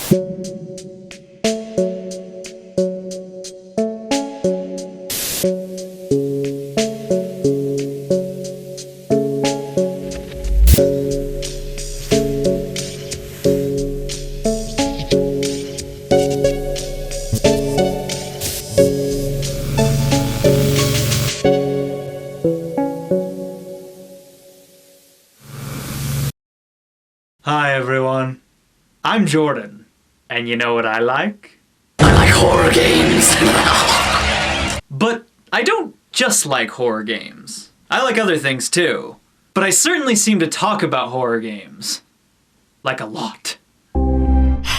Hi everyone, I'm Jordan, and you know what I like? I like horror games. But I don't just like horror games. I like other things too. But I certainly seem to talk about horror games. Like a lot.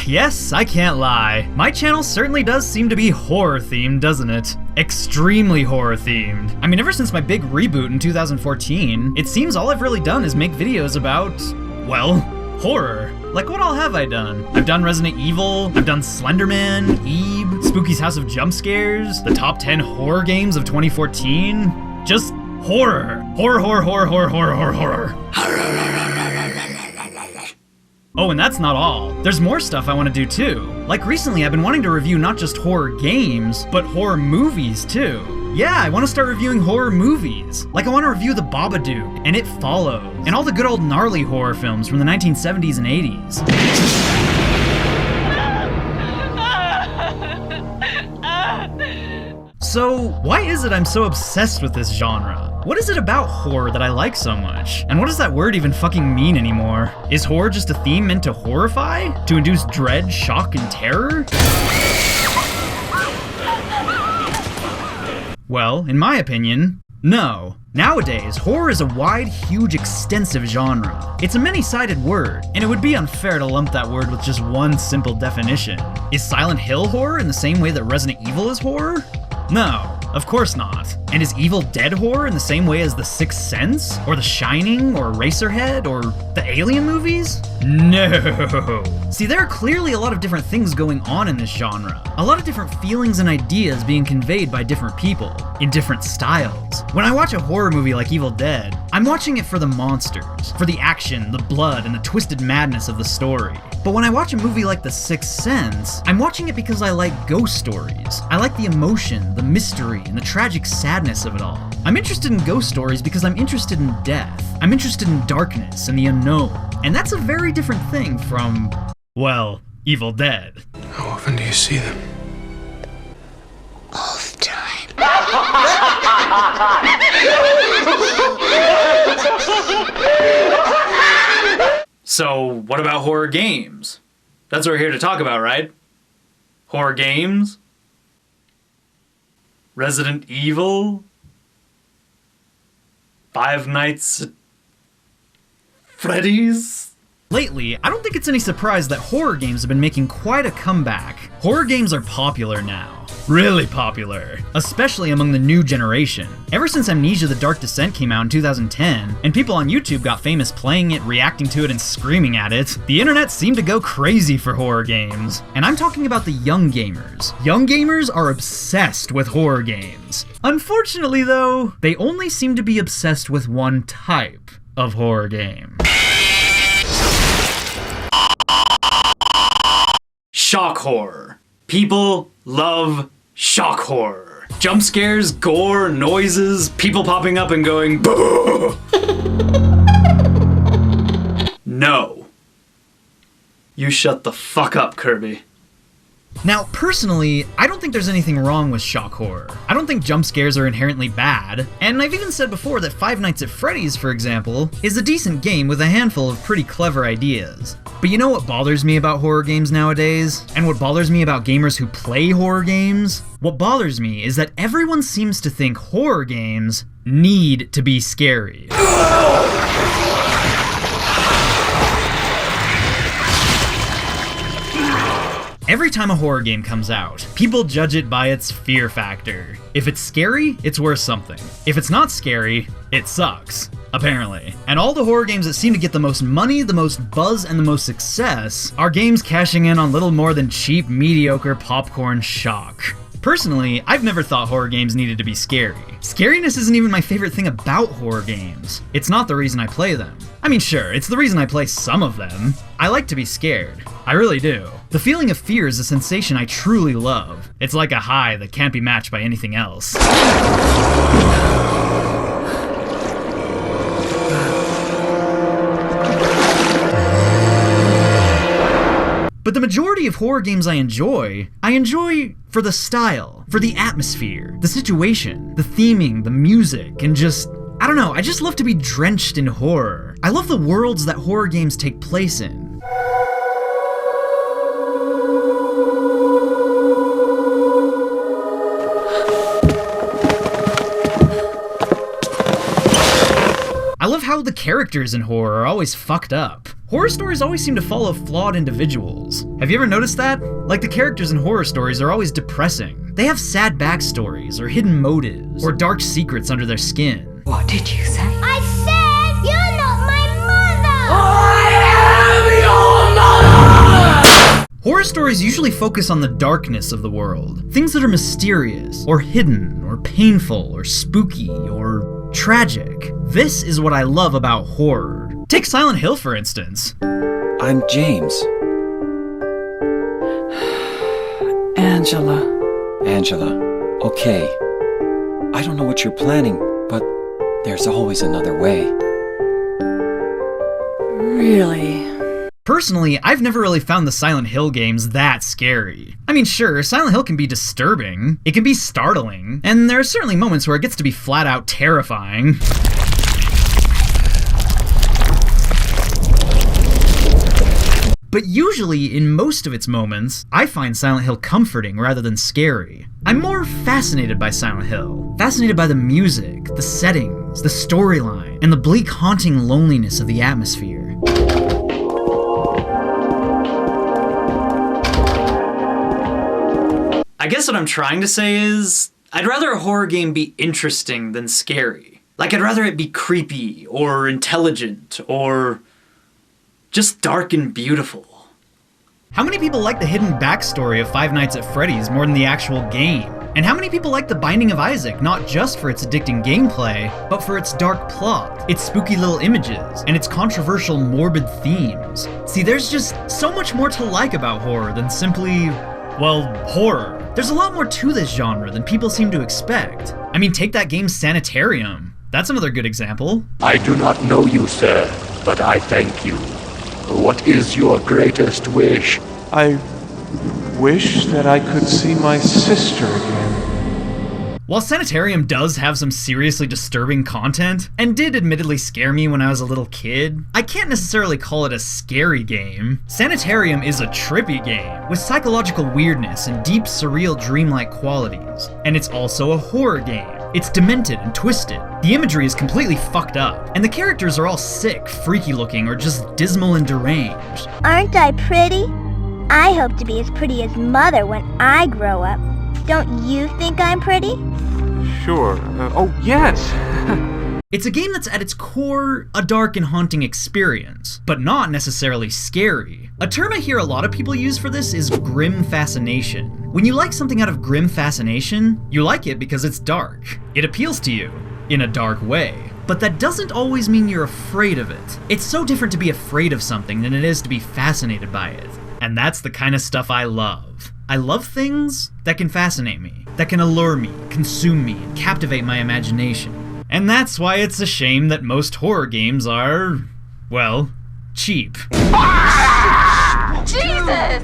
Yes, I can't lie. My channel certainly does seem to be horror-themed, doesn't it? Extremely horror-themed. I mean, ever since my big reboot in 2014, it seems all I've really done is make videos about, well, horror. Like, what all have I done? I've done Resident Evil, I've done Slenderman, Eve, Spooky's House of Jump Scares, the top 10 horror games of 2014. Just horror. Horror, horror, horror, horror, horror, horror, horror. Oh, and that's not all. There's more stuff I want to do too. Like recently, I've been wanting to review not just horror games, but horror movies too. Yeah, I want to start reviewing horror movies. Like I want to review The Babadook, and It Follows, and all the good old gnarly horror films from the 1970s and 80s. So, why is it I'm so obsessed with this genre? What is it about horror that I like so much? And what does that word even fucking mean anymore? Is horror just a theme meant to horrify? To induce dread, shock, and terror? Well, in my opinion, no. Nowadays, horror is a wide, huge, extensive genre. It's a many-sided word, and it would be unfair to lump that word with just one simple definition. Is Silent Hill horror in the same way that Resident Evil is horror? No, of course not. And is Evil Dead horror in the same way as The Sixth Sense, or The Shining, or Eraserhead, or the Alien movies? No. See, there are clearly a lot of different things going on in this genre. A lot of different feelings and ideas being conveyed by different people, in different styles. When I watch a horror movie like Evil Dead, I'm watching it for the monsters, for the action, the blood, and the twisted madness of the story. But when I watch a movie like The Sixth Sense, I'm watching it because I like ghost stories. I like the emotion, the mystery, and the tragic sadness of it all. I'm interested in ghost stories because I'm interested in death. I'm interested in darkness and the unknown. And that's a very different thing from, well, Evil Dead. How often do you see them? All the time. So, what about horror games? That's what we're here to talk about, right? Horror games? Resident Evil? Five Nights at Freddy's? Lately, I don't think it's any surprise that horror games have been making quite a comeback. Horror games are popular now. Really popular. Especially among the new generation. Ever since Amnesia: The Dark Descent came out in 2010, and people on YouTube got famous playing it, reacting to it, and screaming at it, the internet seemed to go crazy for horror games. And I'm talking about the young gamers. Young gamers are obsessed with horror games. Unfortunately though, they only seem to be obsessed with one type of horror game. Shock horror. People love shock horror. Jump scares, gore, noises, people popping up and going boo. No. You shut the fuck up, Kirby. Now, personally, I don't think there's anything wrong with shock horror. I don't think jump scares are inherently bad, and I've even said before that Five Nights at Freddy's, for example, is a decent game with a handful of pretty clever ideas. But you know what bothers me about horror games nowadays? And what bothers me about gamers who play horror games? What bothers me is that everyone seems to think horror games need to be scary. Every time a horror game comes out, people judge it by its fear factor. If it's scary, it's worth something. If it's not scary, it sucks, apparently. And all the horror games that seem to get the most money, the most buzz, and the most success are games cashing in on little more than cheap, mediocre popcorn shock. Personally, I've never thought horror games needed to be scary. Scariness isn't even my favorite thing about horror games. It's not the reason I play them. I mean, sure, it's the reason I play some of them. I like to be scared. I really do. The feeling of fear is a sensation I truly love. It's like a high that can't be matched by anything else. But the majority of horror games I enjoy for the style, for the atmosphere, the situation, the theming, the music, and just, I don't know, I just love to be drenched in horror. I love the worlds that horror games take place in. I love how the characters in horror are always fucked up. Horror stories always seem to follow flawed individuals. Have you ever noticed that? Like, the characters in horror stories are always depressing. They have sad backstories, or hidden motives, or dark secrets under their skin. What did you say? I said you're not my mother! I am your mother! Horror stories usually focus on the darkness of the world. Things that are mysterious, or hidden, or painful, or spooky, or tragic. This is what I love about horror. Take Silent Hill, for instance. I'm James. Angela. Angela, okay. I don't know what you're planning, but there's always another way. Really? Personally, I've never really found the Silent Hill games that scary. I mean, sure, Silent Hill can be disturbing, it can be startling, and there are certainly moments where it gets to be flat out terrifying. But usually, in most of its moments, I find Silent Hill comforting rather than scary. I'm more fascinated by Silent Hill. Fascinated by the music, the settings, the storyline, and the bleak, haunting loneliness of the atmosphere. I guess what I'm trying to say is, I'd rather a horror game be interesting than scary. Like, I'd rather it be creepy, or intelligent, or just dark and beautiful. How many people like the hidden backstory of Five Nights at Freddy's more than the actual game? And how many people like The Binding of Isaac, not just for its addicting gameplay, but for its dark plot, its spooky little images, and its controversial morbid themes? See, there's just so much more to like about horror than simply, well, horror. There's a lot more to this genre than people seem to expect. I mean, take that game Sanitarium. That's another good example. I do not know you, sir, but I thank you. What is your greatest wish? I wish that I could see my sister again. While Sanitarium does have some seriously disturbing content, and did admittedly scare me when I was a little kid, I can't necessarily call it a scary game. Sanitarium is a trippy game, with psychological weirdness and deep, surreal, dreamlike qualities. And it's also a horror game. It's demented and twisted. The imagery is completely fucked up, and the characters are all sick, freaky looking, or just dismal and deranged. Aren't I pretty? I hope to be as pretty as Mother when I grow up. Don't you think I'm pretty? Sure. Oh, yes! It's a game that's at its core a dark and haunting experience, but not necessarily scary. A term I hear a lot of people use for this is grim fascination. When you like something out of grim fascination, you like it because it's dark. It appeals to you, in a dark way. But that doesn't always mean you're afraid of it. It's so different to be afraid of something than it is to be fascinated by it. And that's the kind of stuff I love. I love things that can fascinate me, that can allure me, consume me, and captivate my imagination. And that's why it's a shame that most horror games are, well, cheap. Jesus!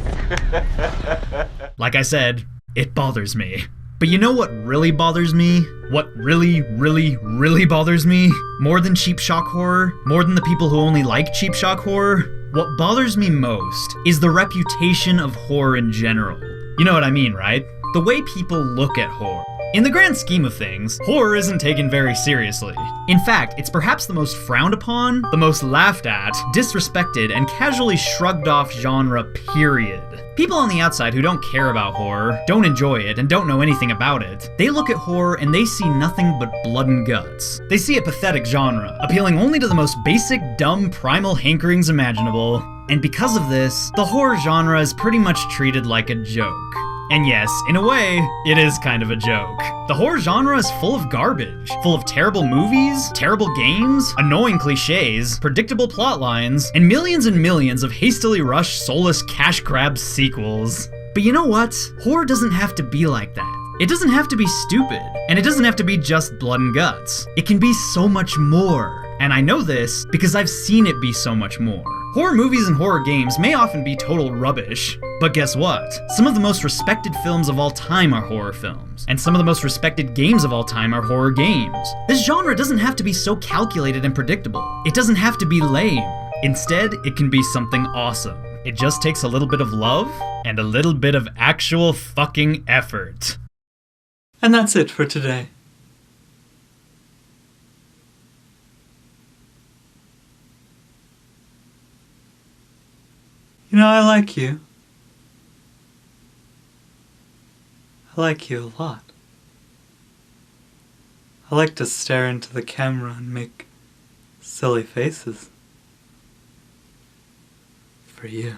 Like I said, it bothers me. But you know what really bothers me? What really, really, really bothers me? More than cheap shock horror? More than the people who only like cheap shock horror? What bothers me most is the reputation of horror in general. You know what I mean, right? The way people look at horror. In the grand scheme of things, horror isn't taken very seriously. In fact, it's perhaps the most frowned upon, the most laughed at, disrespected, and casually shrugged off genre, period. People on the outside who don't care about horror, don't enjoy it, and don't know anything about it, they look at horror and they see nothing but blood and guts. They see a pathetic genre, appealing only to the most basic, dumb, primal hankerings imaginable. And because of this, the horror genre is pretty much treated like a joke. And yes, in a way, it is kind of a joke. The horror genre is full of garbage, full of terrible movies, terrible games, annoying cliches, predictable plot lines, and millions of hastily rushed, soulless cash grab sequels. But you know what? Horror doesn't have to be like that. It doesn't have to be stupid, and it doesn't have to be just blood and guts. It can be so much more. And I know this because I've seen it be so much more. Horror movies and horror games may often be total rubbish, but guess what? Some of the most respected films of all time are horror films, and some of the most respected games of all time are horror games. This genre doesn't have to be so calculated and predictable. It doesn't have to be lame. Instead, it can be something awesome. It just takes a little bit of love and a little bit of actual fucking effort. And that's it for today. You know, I like you. I like you a lot. I like to stare into the camera and make silly faces. For you.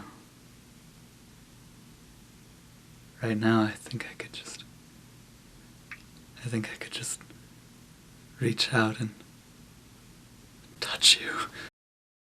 Right now, I think I could just reach out and touch you.